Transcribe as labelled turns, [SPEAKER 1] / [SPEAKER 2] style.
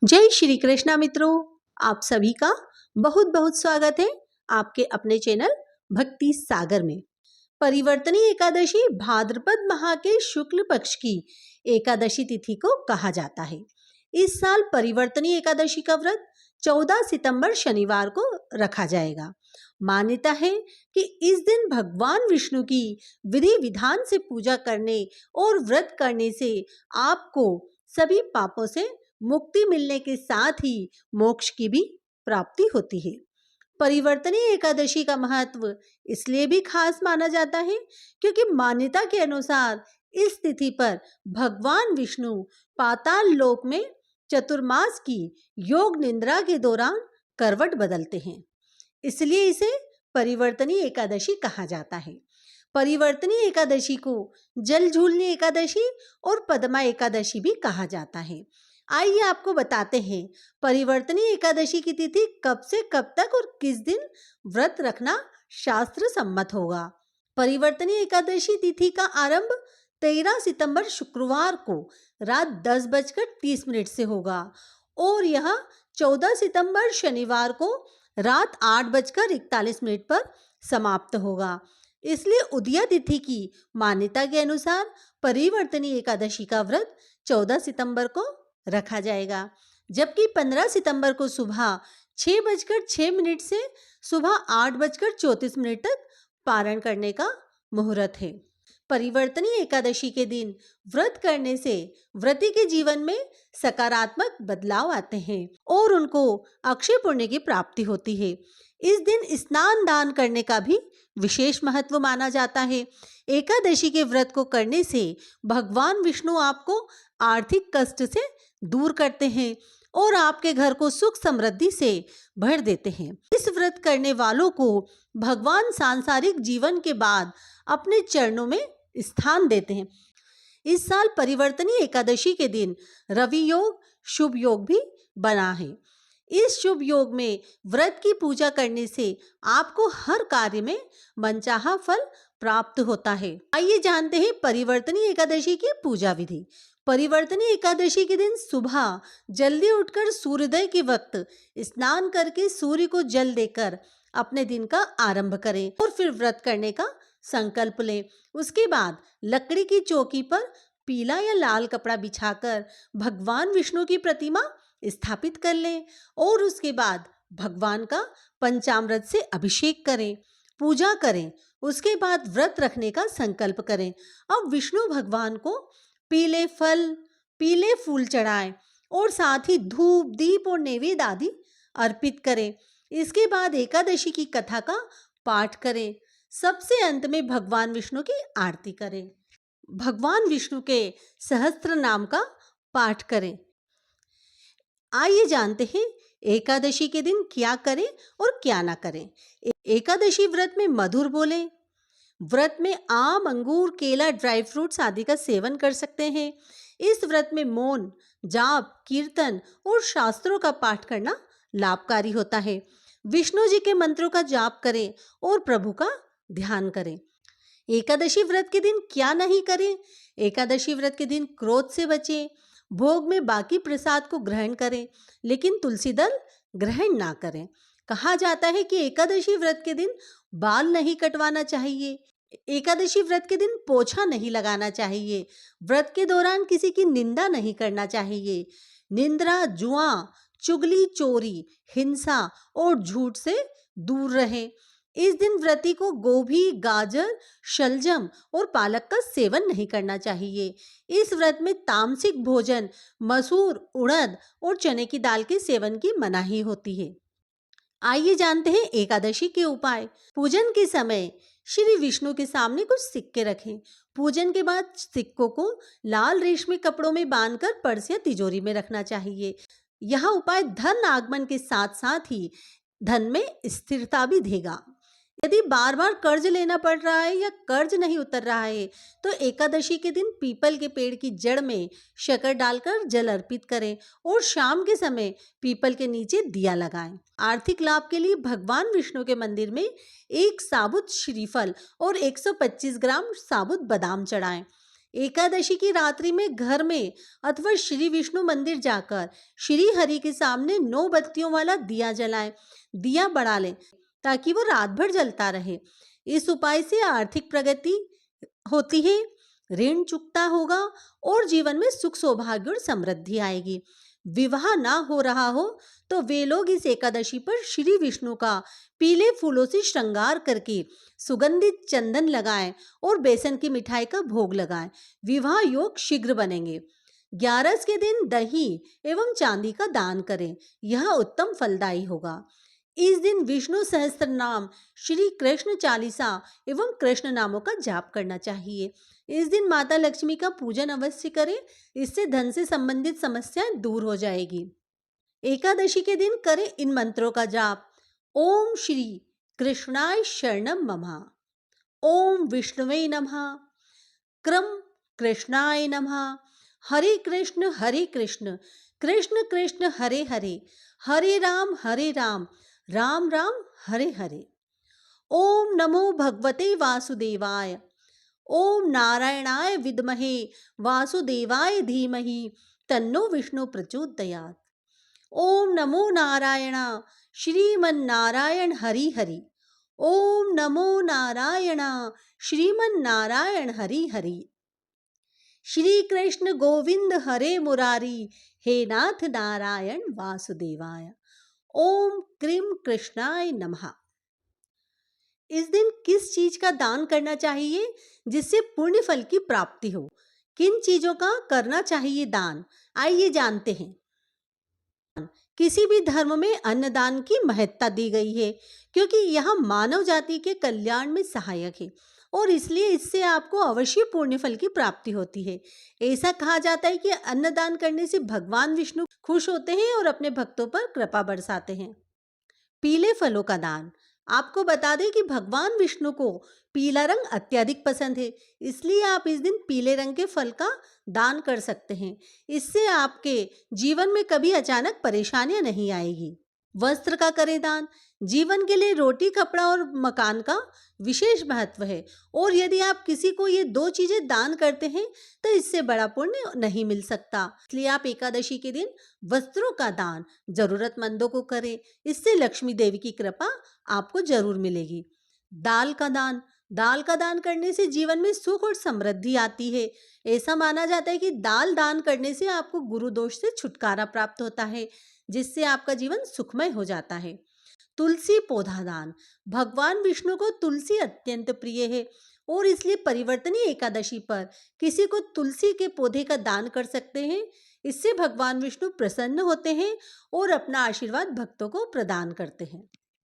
[SPEAKER 1] जय श्री कृष्णा मित्रों, आप सभी का बहुत बहुत स्वागत है आपके अपने चैनल भक्ति सागर में। परिवर्तनी एकादशी भाद्रपद माह के शुक्ल पक्ष की एकादशी तिथि को कहा जाता है। इस साल परिवर्तनी एकादशी का व्रत 14 सितंबर शनिवार को रखा जाएगा। मान्यता है कि इस दिन भगवान विष्णु की विधि विधान से पूजा करने और व्रत करने से आपको सभी पापों से मुक्ति मिलने के साथ ही मोक्ष की भी प्राप्ति होती है। परिवर्तनी एकादशी का महत्व इसलिए भी खास माना जाता है क्योंकि मान्यता के अनुसार इस तिथि पर भगवान विष्णु पाताल लोक में चतुर्मास की योग निद्रा के दौरान करवट बदलते हैं, इसलिए इसे परिवर्तनी एकादशी कहा जाता है। परिवर्तनी एकादशी को जल झूलनी एकादशी और पद्मा एकादशी भी कहा जाता है। आइए आपको बताते हैं परिवर्तनी एकादशी की तिथि कब से कब तक और किस दिन व्रत रखना शास्त्र सम्मत होगा। परिवर्तनी एकादशी तिथि का आरंभ 13 सितंबर शुक्रवार को रात 10:30 से होगा और यह 14 सितंबर शनिवार को रात 8:41 पर समाप्त होगा। इसलिए उदया तिथि की मान्यता के अनुसार परिवर्तनी एकादशी का व्रत 14 सितंबर को रखा जाएगा, जबकि 15 सितंबर को सुबह 6:06 से सुबह 8:34 तक पारण करने का मुहूर्त है। परिवर्तनी एकादशी के दिन व्रत करने से व्रती के जीवन में सकारात्मक बदलाव आते हैं और उनको अक्षय पुण्य की प्राप्ति होती है। इस दिन स्नान दान करने का भी विशेष महत्व माना जाता है। एकादशी के व्रत को करने से भगवान विष्णु आपको आर्थिक कष्ट से दूर करते हैं और आपके घर को सुख समृद्धि से भर देते हैं। इस व्रत करने वालों को भगवान सांसारिक जीवन के बाद अपने चरणों में स्थान देते हैं। इस साल परिवर्तनी एकादशी के दिन रवि योग शुभ योग भी बना है। इस शुभ योग में व्रत की पूजा करने से आपको हर कार्य में मनचाहा फल प्राप्त होता है। आइए जानते हैं परिवर्तनी एकादशी की पूजा विधि। परिवर्तनी एकादशी के दिन सुबह जल्दी उठकर सूर्योदय के वक्त स्नान करके सूर्य को जल देकर अपने दिन का आरंभ करें और फिर व्रत करने का संकल्प लें। उसके बाद लकड़ी की चौकी पर पीला या लाल कपड़ा बिछाकर भगवान विष्णु की प्रतिमा स्थापित कर लें और उसके बाद भगवान का पंचामृत से अभिषेक करें, पूजा करें। उसके बाद व्रत रखने का संकल्प करें। अब विष्णु भगवान को पीले फल पीले फूल चढ़ाएं और साथ ही धूप दीप और नैवेद्य आदि अर्पित करें। इसके बाद एकादशी की कथा का पाठ करें। सबसे अंत में भगवान विष्णु की आरती करें। भगवान विष्णु के सहस्त्र नाम का पाठ करें। आइए जानते हैं एकादशी के दिन क्या करें और क्या ना करें। एकादशी व्रत में मधुर बोलें। व्रत में आम, अंगूर, केला, ड्राई फ्रूट्स आदि का सेवन कर सकते हैं। इस व्रत में मौन, जाप, कीर्तन और शास्त्रों का पाठ करना लाभकारी होता है। विष्णु जी के मंत्रों का जाप करें और प्रभु का ध्यान करें। एकादशी व्रत के दिन क्या नहीं करें। एकादशी व्रत के दिन क्रोध से बचें। भोग में बाकी प्रसाद को ग्रहण करें, लेकिन तुलसी दल ग्रहण ना करें। कहा जाता है कि एकादशी व्रत के दिन बाल नहीं कटवाना चाहिए। एकादशी व्रत के दिन पोछा नहीं लगाना चाहिए। व्रत के दौरान किसी की निंदा नहीं करना चाहिए। निंद्रा, जुआ, चुगली, चोरी, हिंसा और झूठ से दूर रहें। इस दिन व्रती को गोभी, गाजर, शलजम और पालक का सेवन नहीं करना चाहिए। इस व्रत में तामसिक भोजन, मसूर, उड़द और चने की दाल के सेवन की मनाही होती है। आइए जानते हैं एकादशी के उपाय। पूजन के समय श्री विष्णु के सामने कुछ सिक्के रखें। पूजन के बाद सिक्कों को लाल रेशमी कपड़ों में बांधकर पर्स या तिजोरी में रखना चाहिए। यह उपाय धन आगमन के साथ साथ ही धन में स्थिरता भी देगा। यदि बार बार कर्ज लेना पड़ रहा है या कर्ज नहीं उतर रहा है तो एकादशी के दिन पीपल के पेड़ की जड़ में शक्कर डालकर जल अर्पित करें और शाम के समय पीपल के नीचे दिया लगाएं। आर्थिक लाभ के लिए भगवान विष्णु के मंदिर में एक साबुत श्रीफल और 125 ग्राम साबुत बादाम चढ़ाएं। एकादशी की रात्रि में घर में अथवा श्री विष्णु मंदिर जाकर श्री हरि के सामने 9 बत्तियों वाला दिया जलाएं। दिया बढ़ा लें ताकि वो रात भर जलता रहे। इस उपाय से आर्थिक प्रगति होती है, ऋण चुकता होगा और जीवन में सुख सौभाग्य और समृद्धि आएगी। विवाह ना हो रहा हो तो वे लोग इस एकादशी पर श्री विष्णु का पीले फूलों से श्रृंगार करके सुगंधित चंदन लगाएं और बेसन की मिठाई का भोग लगाएं। विवाह योग शीघ्र बनेंगे। 11 के दिन दही एवं चांदी का दान करें, यह उत्तम फलदायी होगा। इस दिन विष्णु सहस्त्र नाम, श्री कृष्ण चालीसा एवं कृष्ण नामों का जाप करना चाहिए। इस दिन माता लक्ष्मी का पूजन अवश्य करें, इससे धन से संबंधित समस्याएं दूर हो जाएगी। एकादशी के दिन करें इन मंत्रों का जाप। ओम श्री कृष्णाय शरणम मम, ओम विष्णुवे नमः, क्रम कृष्णाय नमः, हरे कृष्ण कृष्ण कृष्ण हरे हरे, हरे राम राम राम हरे हरे। ओम नमो भगवते वासुदेवाय, ओम नारायणाय विद्महे वासुदेवाय धीमहि तन्नो विष्णु प्रचोदयात्। ओम नमो नारायण श्रीमन्नारायण हरि हरि, ओम नमो नारायण श्रीमन्नारायण हरि हरि। श्री कृष्ण गोविंद हरे मुरारी, हे नाथ नारायण वासुदेवाय। ओम क्रीम कृष्णाय नमः। इस दिन किस चीज का दान करना चाहिए जिससे पुण्य फल की प्राप्ति हो? किन चीजों का करना चाहिए दान, आइए जानते हैं। किसी भी धर्म में अन्नदान की महत्ता दी गई है क्योंकि यह मानव जाति के कल्याण में सहायक है और इसलिए इससे आपको अवश्य पुण्य फल की प्राप्ति होती है। ऐसा कहा जाता है कि अन्नदान करने से भगवान विष्णु खुश होते हैं और अपने भक्तों पर कृपा बरसाते हैं। पीले फलों का दान। आपको बता दें कि भगवान विष्णु को पीला रंग अत्यधिक पसंद है, इसलिए आप इस दिन पीले रंग के फल का दान कर सकते हैं। इससे आपके जीवन में कभी अचानक परेशानियां नहीं आएगी। वस्त्र का करें दान। जीवन के लिए रोटी, कपड़ा और मकान का विशेष महत्व है और यदि आप किसी को ये 2 चीजें दान करते हैं तो इससे बड़ा पुण्य नहीं मिल सकता। इसलिए आप एकादशी के दिन वस्त्रों का दान जरूरतमंदों को करें, इससे लक्ष्मी देवी की कृपा आपको जरूर मिलेगी। दाल का दान। दाल का दान करने से जीवन में सुख और समृद्धि आती है। ऐसा माना जाता है कि दाल दान करने से आपको गुरु दोष से छुटकारा प्राप्त होता है, जिससे आपका जीवन सुखमय हो जाता है। तुलसी पौधा दान। भगवान विष्णु को तुलसी अत्यंत प्रिय है और इसलिए परिवर्तनीय एकादशी पर किसी को तुलसी के पौधे का दान कर सकते हैं। इससे भगवान विष्णु प्रसन्न होते हैं और अपना आशीर्वाद भक्तों को प्रदान करते हैं।